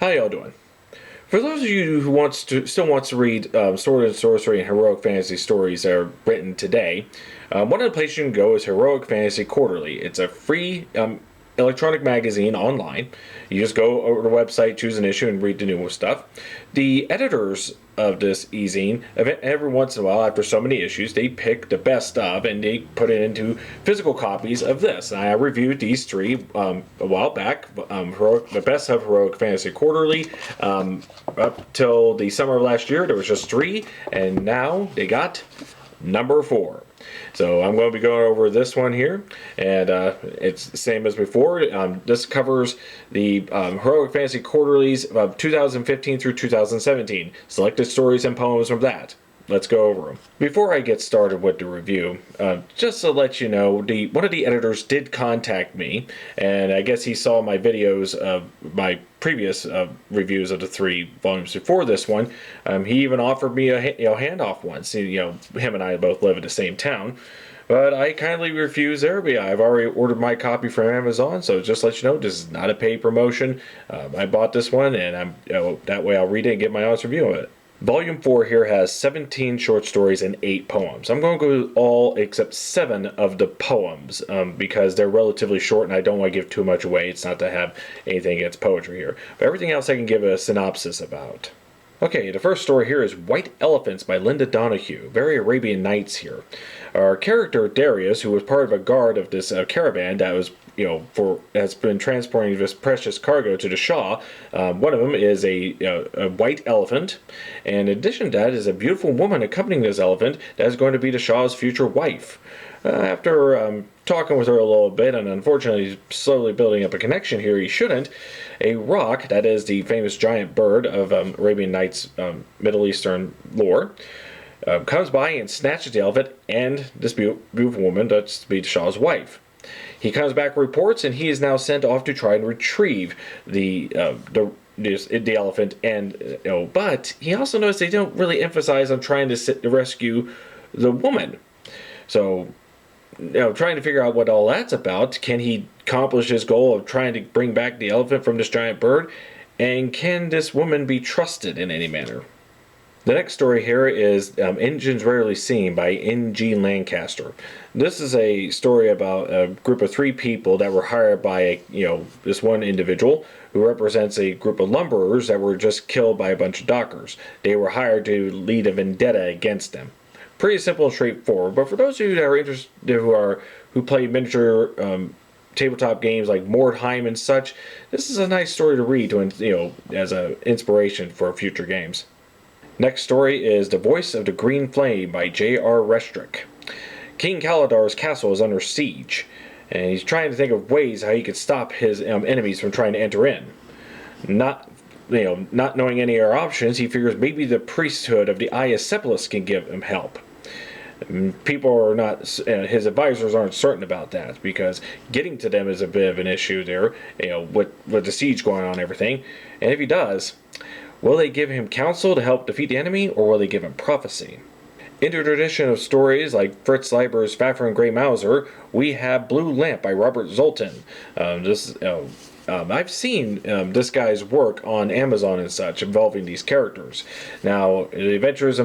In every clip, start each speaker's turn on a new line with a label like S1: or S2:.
S1: How y'all doing? For those of you who still wants to read sword and sorcery and heroic fantasy stories that are written today, one of the places you can go is Heroic Fantasy Quarterly. It's a free electronic magazine online. You just go over to the website, choose an issue, and read the newest stuff. The editors of this e-zine, every once in a while, after so many issues, they pick the best of and they put it into physical copies of this. And I reviewed these three a while back. The best of Heroic Fantasy Quarterly. Up till the summer of last year, there was just three, and now they got number 4. So I'm going to be going over this one here, and it's the same as before. This covers the Heroic Fantasy Quarterlies of 2015 through 2017. Selected stories and poems from that. Let's go over them. Before I get started with the review, just to let you know, one of the editors did contact me, and I guess he saw my videos of my previous reviews of the 3 volumes before this one. He even offered me a handoff once. Him and I both live in the same town. But I kindly refused there. I've already ordered my copy from Amazon, so just to let you know, this is not a paid promotion. I bought this one, and that way I'll read it and get my honest review of it. Volume 4 here has 17 short stories and 8 poems. I'm going to go with all except 7 of the poems because they're relatively short and I don't want to give too much away. It's not to have anything against poetry here. But everything else I can give a synopsis about. Okay, the first story here is White Elephants by Linda Donahue. Very Arabian Nights here. Our character Darius, who was part of a guard of this caravan that was, has been transporting this precious cargo to the Shah. One of them is a white elephant, and in addition to that is a beautiful woman accompanying this elephant that is going to be the Shah's future wife. After talking with her a little bit, and unfortunately slowly building up a connection here, he shouldn't, a roc, that is the famous giant bird of Arabian Nights Middle Eastern lore, comes by and snatches the elephant and this beautiful woman that's to be the Shah's wife. He comes back, reports, and he is now sent off to try and retrieve the elephant. And but he also noticed they don't really emphasize on trying to rescue the woman. So, trying to figure out what all that's about. Can he accomplish his goal of trying to bring back the elephant from this giant bird? And can this woman be trusted in any manner? The next story here is Engines Rarely Seen by N.G. Lancaster. This is a story about a group of 3 people that were hired by this one individual who represents a group of lumberers that were just killed by a bunch of dockers. They were hired to lead a vendetta against them. Pretty simple and straightforward, but for those of you that are interested who play miniature tabletop games like Mordheim and such, this is a nice story to read as an inspiration for future games. Next story is The Voice of the Green Flame by J.R. Restrick. King Kaladar's castle is under siege, and he's trying to think of ways how he could stop his enemies from trying to enter in. Not knowing any other options, he figures maybe the priesthood of the Aesepolis can give him help. People are not, his advisors aren't certain about that because getting to them is a bit of an issue there, with the siege going on and everything. And if he does, will they give him counsel to help defeat the enemy, or will they give him prophecy? In the tradition of stories like Fritz Leiber's Fafhrd and Grey Mouser, we have Blue Lamp by Robert Zoltan. I've seen this guy's work on Amazon and such involving these characters. Now, the adventures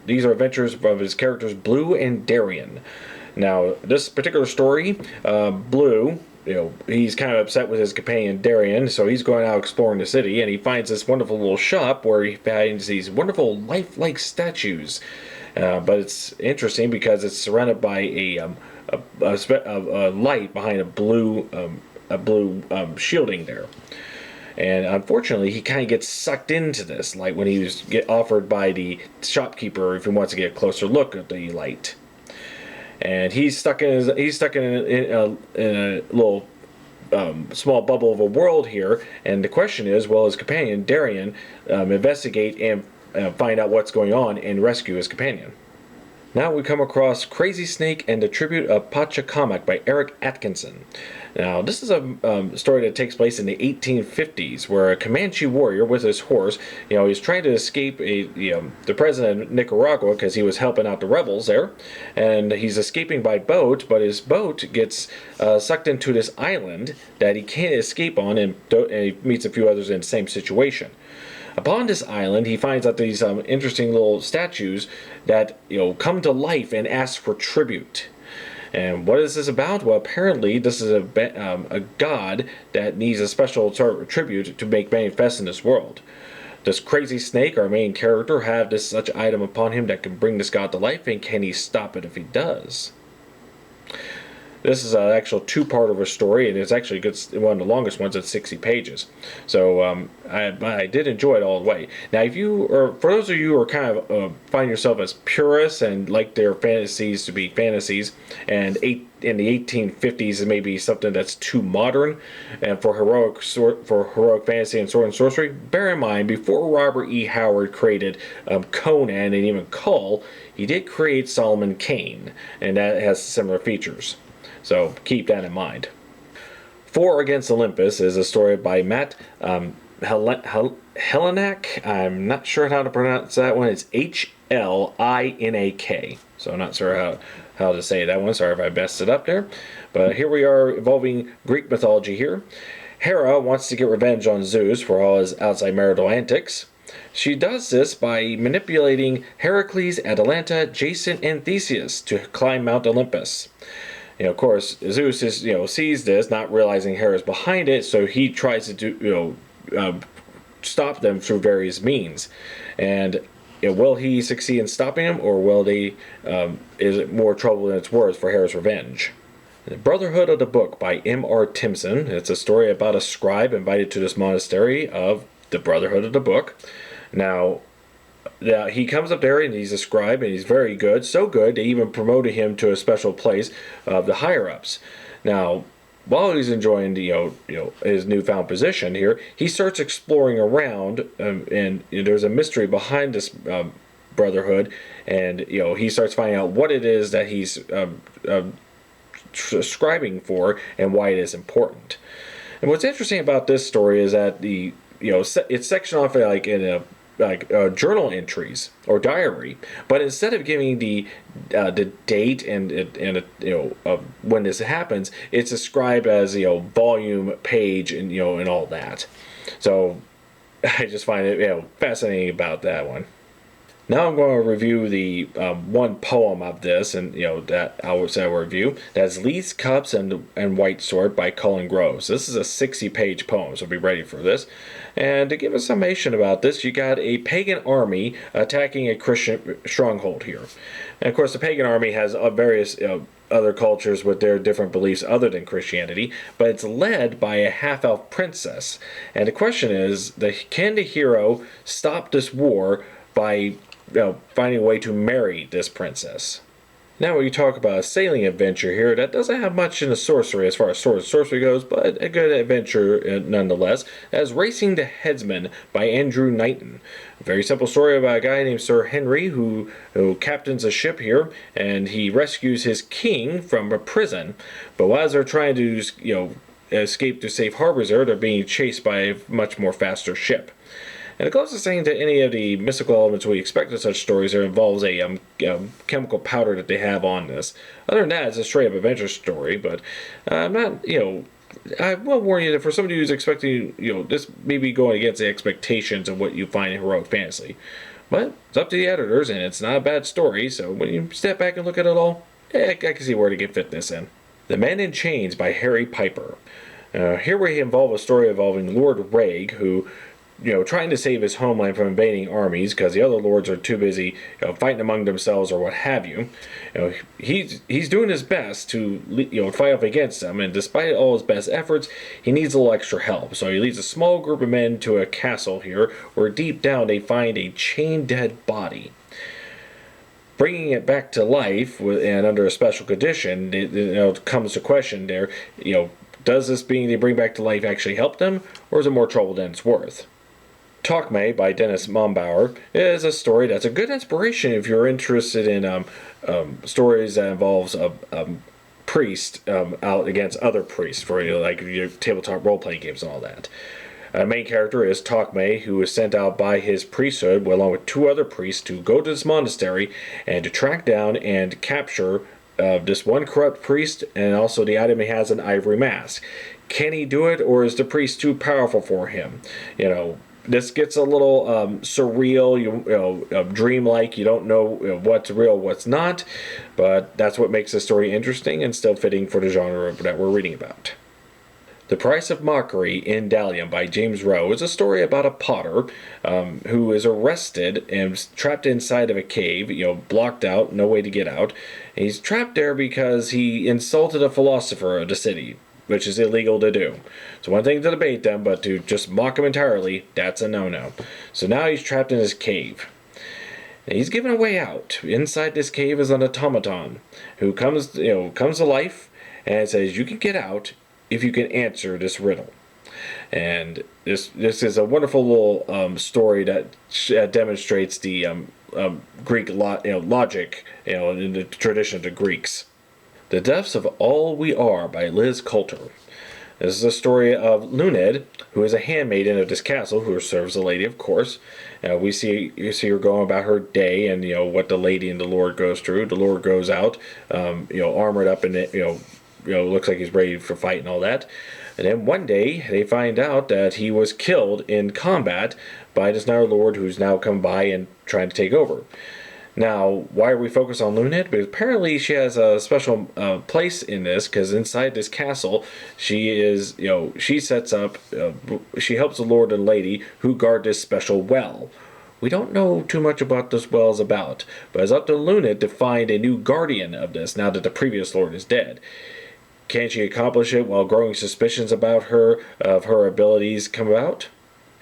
S1: these are adventures of his characters Blue and Darien. Now, this particular story, Blue, he's kind of upset with his companion Darien, so he's going out exploring the city, and he finds this wonderful little shop where he finds these wonderful lifelike statues. But it's interesting because it's surrounded by a light behind a blue shielding there. And unfortunately, he kind of gets sucked into this light when he was offered by the shopkeeper if he wants to get a closer look at the light. And he's stuck in a little small bubble of a world here. And the question is, will his companion Darien investigate and find out what's going on and rescue his companion? Now we come across Crazy Snake and the Tribute of Pachacamac by Eric Atkinson. Now, this is a story that takes place in the 1850s, where a Comanche warrior with his horse, he's trying to escape the president of Nicaragua because he was helping out the rebels there, and he's escaping by boat, but his boat gets sucked into this island that he can't escape on, and he meets a few others in the same situation. Upon this island, he finds out these interesting little statues that come to life and ask for tribute. And what is this about? Well, apparently this is a god that needs a special sort of tribute to make manifest in this world. Does Crazy Snake, our main character, have this such item upon him that can bring this god to life, and can he stop it if he does? This is an actual two-part of a story, and it's actually one of the longest ones at 60 pages. So I did enjoy it all the way. Now, for those of you who are kind of find yourself as purists and like their fantasies to be fantasies, and in the 1850s it may be something that's too modern, and for heroic fantasy and sword and sorcery, bear in mind before Robert E. Howard created Conan and even Kull, he did create Solomon Kane, and that has similar features. So keep that in mind. Four Against Olympus is a story by Matt Hlinak. I'm not sure how to pronounce that one. It's Hlinak. So I'm not sure how to say that one. Sorry if I messed it up there. But here we are involving Greek mythology here. Hera wants to get revenge on Zeus for all his outside marital antics. She does this by manipulating Heracles, Atalanta, Jason, and Theseus to climb Mount Olympus. Of course, Zeus sees this, not realizing Hera's behind it, so he tries to stop them through various means. And will he succeed in stopping them, or will they? Is it more trouble than it's worth for Hera's revenge? The Brotherhood of the Book by M.R. Timpson. It's a story about a scribe invited to this monastery of the Brotherhood of the Book. Now, he comes up there and he's a scribe and he's very good, so good they even promoted him to a special place of the higher ups. Now, while he's enjoying his newfound position here, he starts exploring around, and there's a mystery behind this brotherhood, and he starts finding out what it is that he's scribing for and why it is important. And what's interesting about this story is that it's sectioned off in journal entries or diary, but instead of giving the date and when this happens, it's described as volume, page, and and all that. So I just find it fascinating about that one. Now I'm going to review the one poem of this, and that I will say review. That's Leaves, Cups, and White Sword by Cullen Groves. This is a 60-page poem, so be ready for this. And to give a summation about this, you got a pagan army attacking a Christian stronghold here. And of course, the pagan army has various other cultures with their different beliefs other than Christianity, but it's led by a half-elf princess. And the question is, can the hero stop this war by finding a way to marry this princess? Now we talk about a sailing adventure here that doesn't have much in the sorcery as far as sword and sorcery goes, but a good adventure nonetheless. That's Racing the Headsman by Andrew Knighton. A very simple story about a guy named Sir Henry who captains a ship here, and he rescues his king from a prison. But while they're trying to escape to safe harbors there, they're being chased by a much more faster ship. And the closest thing to any of the mystical elements we expect in such stories involves a chemical powder that they have on this. Other than that, it's a straight-up adventure story, but I'm not, I will warn you that for somebody who's expecting, this may be going against the expectations of what you find in heroic fantasy. But it's up to the editors, and it's not a bad story, so when you step back and look at it all, I can see where to get fit this in. The Man in Chains by Harry Piper. Here we involve a story involving Lord Rhaeg, who trying to save his homeland from invading armies because the other lords are too busy fighting among themselves or what have you. He's doing his best to fight off against them, and despite all his best efforts, he needs a little extra help. So he leads a small group of men to a castle here, where deep down they find a chained dead body. Bringing it back to life and under a special condition, it comes to question there. Does this being they bring back to life actually help them, or is it more trouble than it's worth? Talkme by Dennis Mombauer is a story that's a good inspiration if you're interested in stories that involves a priest out against other priests for like your tabletop role playing games and all that. Main character is Talkme, who is sent out by his priesthood along with two other priests to go to this monastery and to track down and capture this one corrupt priest, and also the item he has an ivory mask. Can he do it, or is the priest too powerful for him? This gets a little surreal, dreamlike. You don't know what's real, what's not, but that's what makes the story interesting and still fitting for the genre that we're reading about. The Price of Mockery in Dalium by James Rowe is a story about a potter who is arrested and trapped inside of a cave, blocked out, no way to get out. And he's trapped there because he insulted a philosopher of the city, which is illegal to do. It's one thing to debate them, but to just mock them entirely, that's a no-no. So now he's trapped in his cave. And he's given a way out. Inside this cave is an automaton who comes to life and says, you can get out if you can answer this riddle. And this is a wonderful little story that demonstrates the Greek logic, in the tradition of the Greeks. The Deaths of All We Are by Liz Coulter. This is a story of Luned, who is a handmaiden of this castle, who serves the lady, of course. You see her going about her day, and what the lady and the Lord goes through. The Lord goes out, armored up, and looks like he's ready for fight and all that. And then one day they find out that he was killed in combat by this Night Lord, who's now come by and trying to take over. Now, why are we focused on Luned? Because apparently she has a special place in this, because inside this castle, she sets up, she helps the Lord and Lady who guard this special well. We don't know too much about this well is about, but it's up to Luned to find a new guardian of this now that the previous Lord is dead. Can she accomplish it while growing suspicions about her, of her abilities come about?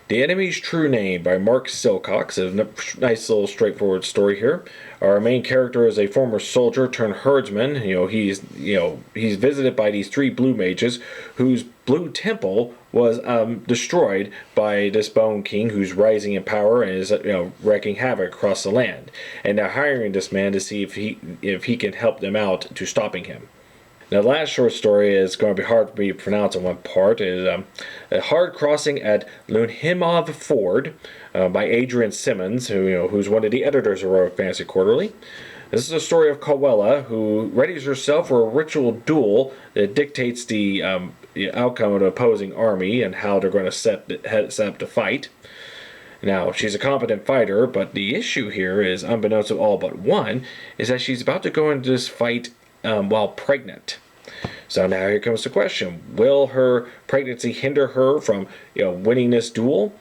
S1: The Enemy's True Name by Mark Silcox is a nice little straightforward story here. Our main character is a former soldier turned herdsman. He's visited by these three blue mages whose blue temple was destroyed by this Bone King, who's rising in power and is wreaking havoc across the land. And they're hiring this man to see if he can help them out to stopping him. Now, the last short story is going to be hard for me to pronounce in one part. It is A Hard Crossing at Lunhimov Ford by Adrian Simmons, who's one of the editors of Heroic Fantasy Quarterly. This is a story of Cowella, who readies herself for a ritual duel that dictates the outcome of the opposing army and how they're going to set up to fight. Now, she's a competent fighter, but the issue here is, unbeknownst to all but one, is that she's about to go into this fight while pregnant. So now here comes the question: will her pregnancy hinder her from winning this duel?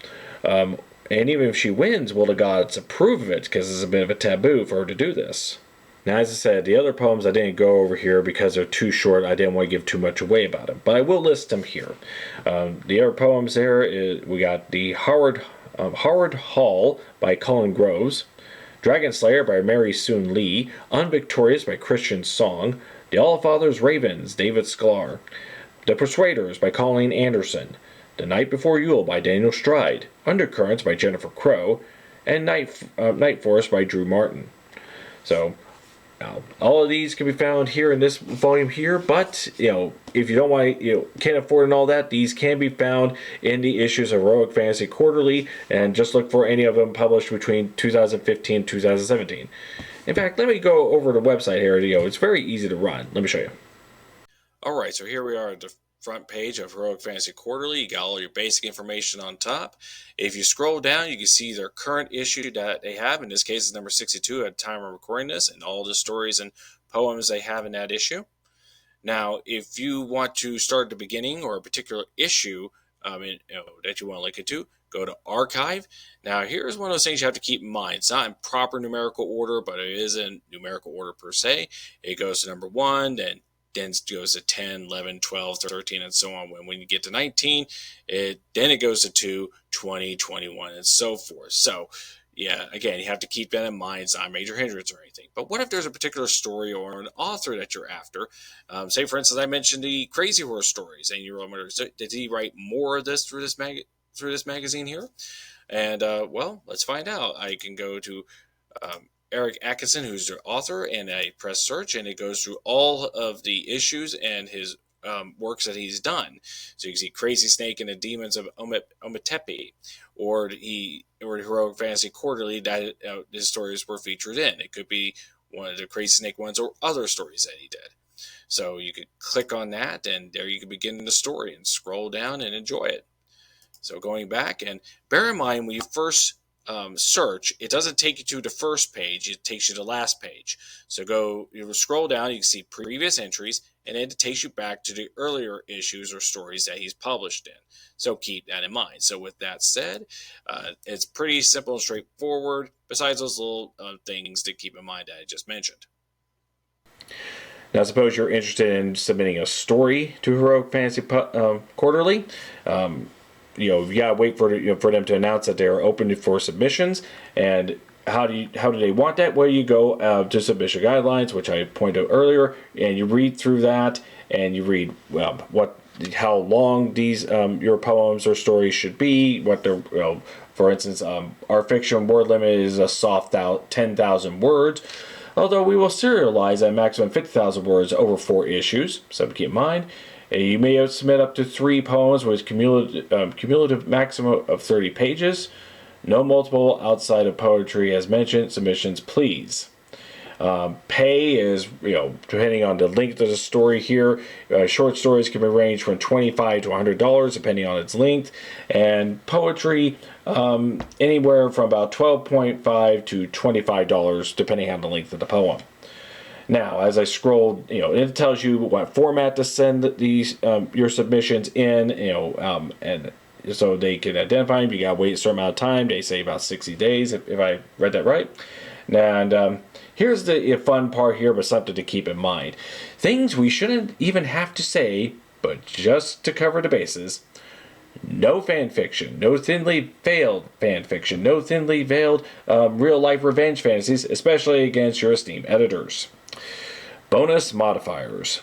S1: And even if she wins, will the gods approve of it? Because it's a bit of a taboo for her to do this. Now, as I said, the other poems I didn't go over here because they're too short. I didn't want to give too much away about them, but I will list them here. The other poems there we got the Howard Hall by Colin Groves, Dragon Slayer by Mary Soon Lee, Unvictorious by Christian Song, The Allfather's Ravens, David Sklar, The Persuaders by Colleen Anderson, The Night Before Yule by Daniel Stride, Undercurrents by Jennifer Crow, and Night Force by Drew Martin. So, all of these can be found here in this volume here, but if you don't want can't afford and all that, these can be found in the issues of Heroic Fantasy Quarterly, and just look for any of them published between 2015 and 2017. In fact, let me go over the website here. It's very easy to run. Let me show you. Alright, so here we are at the front page of Heroic Fantasy Quarterly. You got all your basic information on top. If you scroll down, you can see their current issue that they have. In this case, it's number 62 at the time of recording this, and all the stories and poems they have in that issue. Now, if you want to start at the beginning or a particular issue that you want to link it to, go to Archive. Now, here's one of those things you have to keep in mind. It's not in proper numerical order, but it is in numerical order per se. It goes to number 1, then goes to 10, 11, 12, 13, and so on. When you get to 19, then it goes to 2, 20, 21, and so forth. So, yeah, again, you have to keep that in mind. It's not a major hindrance or anything. But what if there's a particular story or an author that you're after? Say, for instance, I mentioned the Crazy Horse stories, and you're wondering, did he write more of this for this magazine?
S2: through this magazine here? And well, let's find out. I can go to Eric Atkinson, who's the author, and I press search, and it goes through all of the issues and his works that he's done. So you can see Crazy Snake and the Demons of Ometepe, or Heroic Fantasy Quarterly that his stories were featured in. It could be one of the Crazy Snake ones or other stories that he did. So you could click on that, and there you can begin the story and scroll down and enjoy it. So going back, and bear in mind when you first search, it doesn't take you to the first page; it takes you to the last page. So you scroll down, you can see previous entries, and then it takes you back to the earlier issues or stories that he's published in. So keep that in mind. So with that said, it's pretty simple and straightforward. Besides those little things to keep in mind that I just mentioned.
S1: Now, suppose you're interested in submitting a story to Heroic Fantasy Quarterly. You gotta wait for for them to announce that they are open for submissions. And how do they want that? Well, you go to submission guidelines, which I pointed out earlier, and you read through that, and you read how long these your poems or stories should be. What they're for instance, our fiction word limit is a soft 10,000 words. Although we will serialize at maximum 50,000 words over 4 issues, something to keep in mind. You may submit up to 3 poems with cumulative maximum of 30 pages. No multiple outside of poetry as mentioned. Submissions, please. Pay is, depending on the length of the story here. Short stories can range from $25 to $100 depending on its length. And poetry, anywhere from about $12.5 to $25 depending on the length of the poem. Now, as I scrolled, it tells you what format to send these your submissions in, and so they can identify them. You gotta wait a certain amount of time. They say about 60 days, if I read that right. And here's the fun part here, but something to keep in mind. Things we shouldn't even have to say, but just to cover the bases. No fan fiction, no thinly veiled fan fiction, no thinly veiled real-life revenge fantasies, especially against your esteemed editors. Bonus modifiers.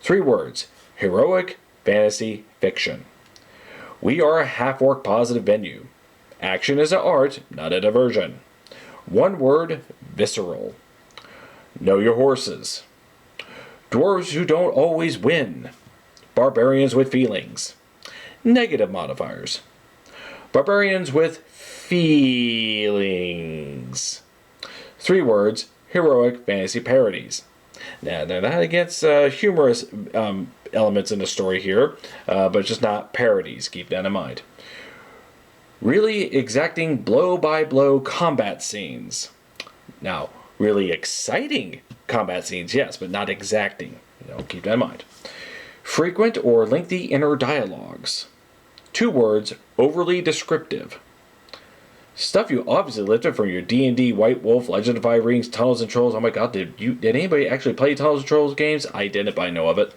S1: 3 words. Heroic fantasy fiction. We are a half-orc positive venue. Action is an art, not a diversion. 1 word. Visceral. Know your horses. Dwarves who don't always win. Barbarians with feelings. Negative modifiers. Barbarians with feelings. 3 words. Heroic fantasy parodies. Now, they're not against humorous elements in the story here, but just not parodies. Keep that in mind. Really exacting blow-by-blow combat scenes. Now, really exciting combat scenes, yes, but not exacting. Keep that in mind. Frequent or lengthy inner dialogues. 2 words, overly descriptive. Stuff you obviously lifted from your D&D, White Wolf, Legend of Five Rings, Tunnels and Trolls. Oh my god, did anybody actually play Tunnels and Trolls games? I didn't, but I know of it.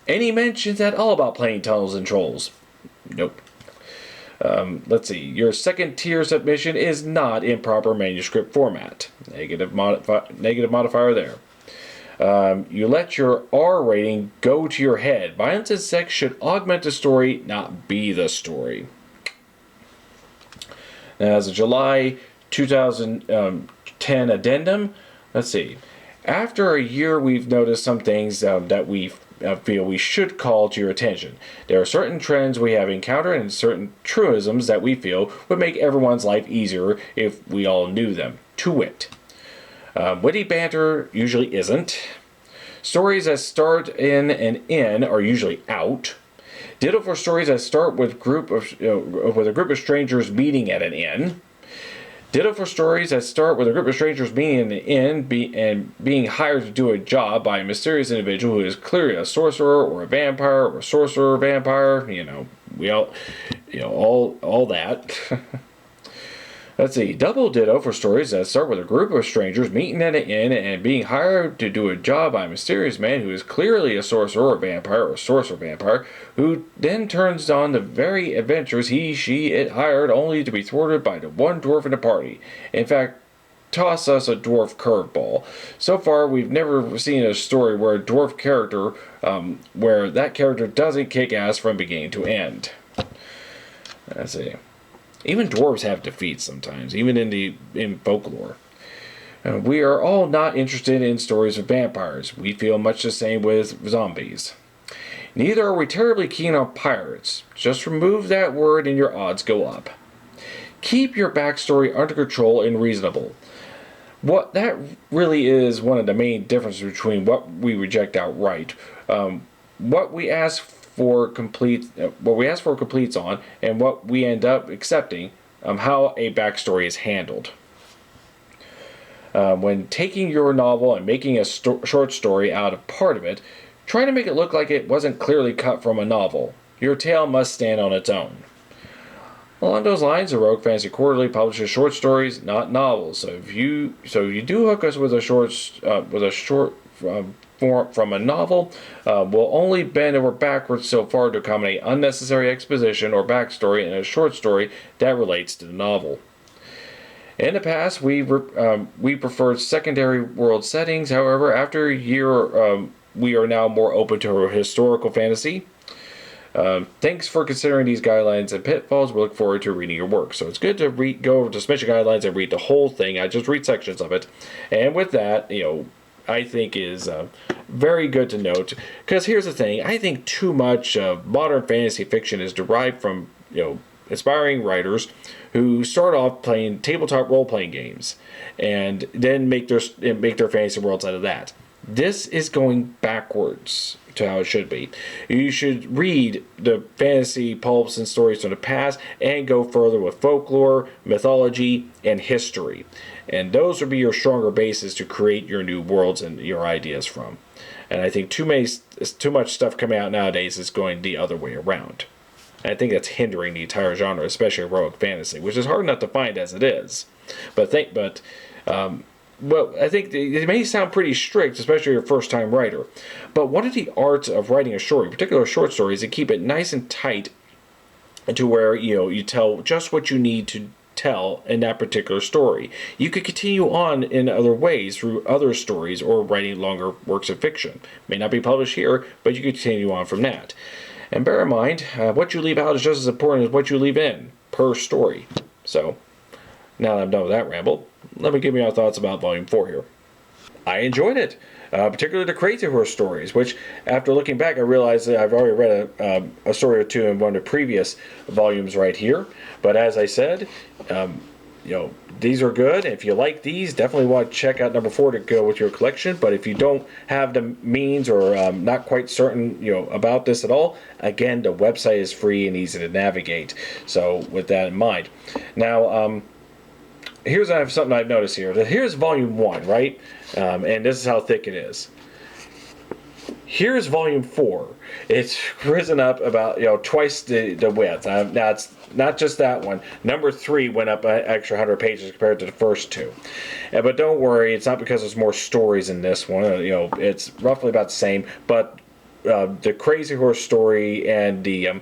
S1: Any mentions at all about playing Tunnels and Trolls? Nope. Let's see. Your second tier submission is not in proper manuscript format. Negative modifier there. You let your R rating go to your head. Violence and sex should augment the story, not be the story. Now, as a July 2010 addendum, let's see. After a year, we've noticed some things that we feel we should call to your attention. There are certain trends we have encountered and certain truisms that we feel would make everyone's life easier if we all knew them. To wit. Witty banter usually isn't. Stories that start in and in are usually out. Ditto for stories that start with a group of strangers meeting at an inn. Ditto for stories that start with a group of strangers meeting in an inn and being hired to do a job by a mysterious individual who is clearly a sorcerer or a vampire or a sorcerer vampire. We all that. Let's see. Double ditto for stories that start with a group of strangers meeting at an inn and being hired to do a job by a mysterious man who is clearly a sorcerer or vampire or sorcerer vampire, who then turns on the very adventures it hired only to be thwarted by the one dwarf in the party. In fact, toss us a dwarf curveball. So far, we've never seen a story where a dwarf character, where that character doesn't kick ass from beginning to end. Let's see. Even dwarves have defeats sometimes, even in folklore. We are all not interested in stories of vampires. We feel much the same with zombies. Neither are we terribly keen on pirates. Just remove that word and your odds go up. Keep your backstory under control and reasonable. What that really is one of the main differences between what we reject outright, what we ask for completes on, and what we end up accepting, how a backstory is handled. When taking your novel and making a short story out of part of it, try to make it look like it wasn't clearly cut from a novel. Your tale must stand on its own. Along those lines, Heroic Fantasy Quarterly publishes short stories, not novels. So if you do hook us with a short form from a novel, we'll only bend over backwards so far to accommodate unnecessary exposition or backstory in a short story that relates to the novel. In the past, we preferred secondary world settings. However, after a year, we are now more open to historical fantasy. Thanks for considering these guidelines and pitfalls. We look forward to reading your work. So it's good to go over to submission guidelines and read the whole thing. I just read sections of it. And with that, I think is very good to note. Because here's the thing. I think too much of modern fantasy fiction is derived from, aspiring writers who start off playing tabletop role-playing games and then make their fantasy worlds out of that. This is going backwards to how it should be. You should read the fantasy pulps and stories from the past and go further with folklore, mythology, and history. And those would be your stronger bases to create your new worlds and your ideas from. And I think too much stuff coming out nowadays is going the other way around. And I think that's hindering the entire genre, especially heroic fantasy, which is hard enough to find as it is. Well, I think it may sound pretty strict, especially if you're a first-time writer. But one of the arts of writing a story, particularly a short story, is to keep it nice and tight to where, you tell just what you need to tell in that particular story. You could continue on in other ways through other stories or writing longer works of fiction. May not be published here, but you could continue on from that. And bear in mind, what you leave out is just as important as what you leave in per story. So, now that I'm done with that ramble, let me give you our thoughts about Volume 4 here. I enjoyed it, particularly the Crazy Horse stories, which, after looking back, I realized that I've already read a story or two in one of the previous volumes right here. But as I said, these are good. If you like these, definitely want to check out number 4 to go with your collection. But if you don't have the means or not quite certain, about this at all, again, the website is free and easy to navigate. So with that in mind, now here's something I've noticed here. Here's Volume 1, right? And this is how thick it is. Here's Volume 4. It's risen up about twice the width. Now it's not just that one. Number 3 went up an extra 100 pages compared to the first two. But don't worry, it's not because there's more stories in this one. It's roughly about the same. But the Crazy Horse story and the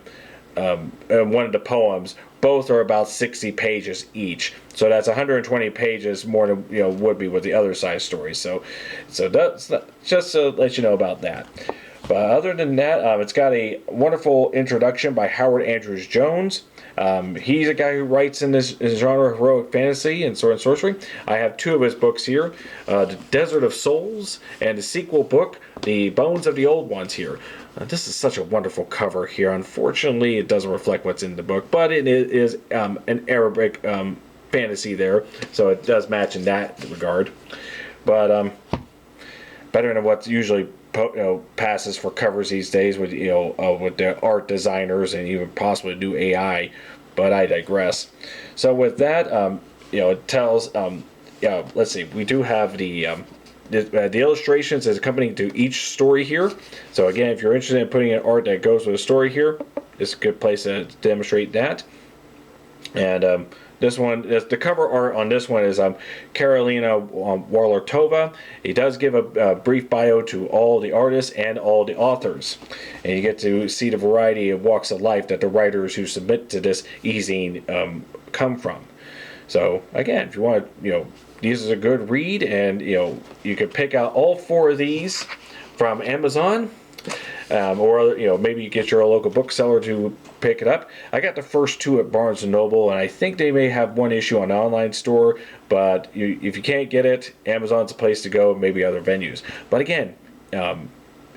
S1: one of the poems both are about 60 pages each. So that's 120 pages more than would be with the other size stories. So that's just to let you know about that. But other than that, it's got a wonderful introduction by Howard Andrews Jones. He's a guy who writes in this genre of heroic fantasy and sword and sorcery. I have 2 of his books here, The Desert of Souls, and the sequel book, The Bones of the Old Ones here. This is such a wonderful cover here. Unfortunately, it doesn't reflect what's in the book, but it is an Arabic fantasy there, so it does match in that regard. But better than what's usually passes for covers these days with with the art designers and even possibly new AI. But I digress. So with that, it tells. Let's see. We do have the illustrations as accompanying to each story here. So again, if you're interested in putting in art that goes with a story here, it's a good place to demonstrate that. And this one, the cover art on this one is Karolina Warlartova. He does give a brief bio to all the artists and all the authors. And you get to see the variety of walks of life that the writers who submit to this e-zine come from. So again, if you want to, these is a good read, and you can pick out all 4 of these from Amazon. or maybe you get your local bookseller to pick it up. I got the first two at Barnes and Noble, and I think they may have one issue on an online store. But if you can't get it, Amazon's a place to go. Maybe other venues. But again,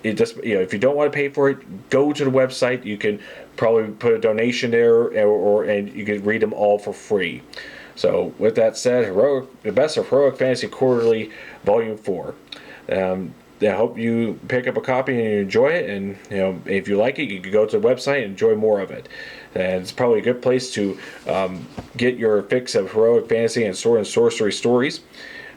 S1: it just if you don't want to pay for it, go to the website. You can probably put a donation there, and you can read them all for free. So with that said, the best of Heroic Fantasy Quarterly, Volume 4. I hope you pick up a copy and you enjoy it, and if you like it, you can go to the website and enjoy more of it. And it's probably a good place to get your fix of heroic fantasy and sword and sorcery stories.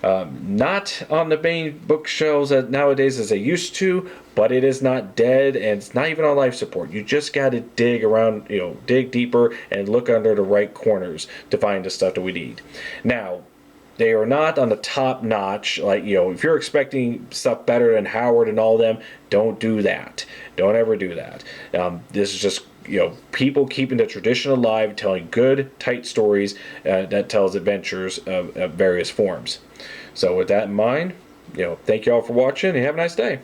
S1: Not on the main bookshelves nowadays as they used to, but it is not dead, and it's not even on life support. You just got to dig around, dig deeper and look under the right corners to find the stuff that we need. Now, they are not on the top notch. Like, if you're expecting stuff better than Howard and all them, don't do that. Don't ever do that. This is just, people keeping the tradition alive, telling good, tight stories that tells adventures of various forms. So with that in mind, thank you all for watching and have a nice day.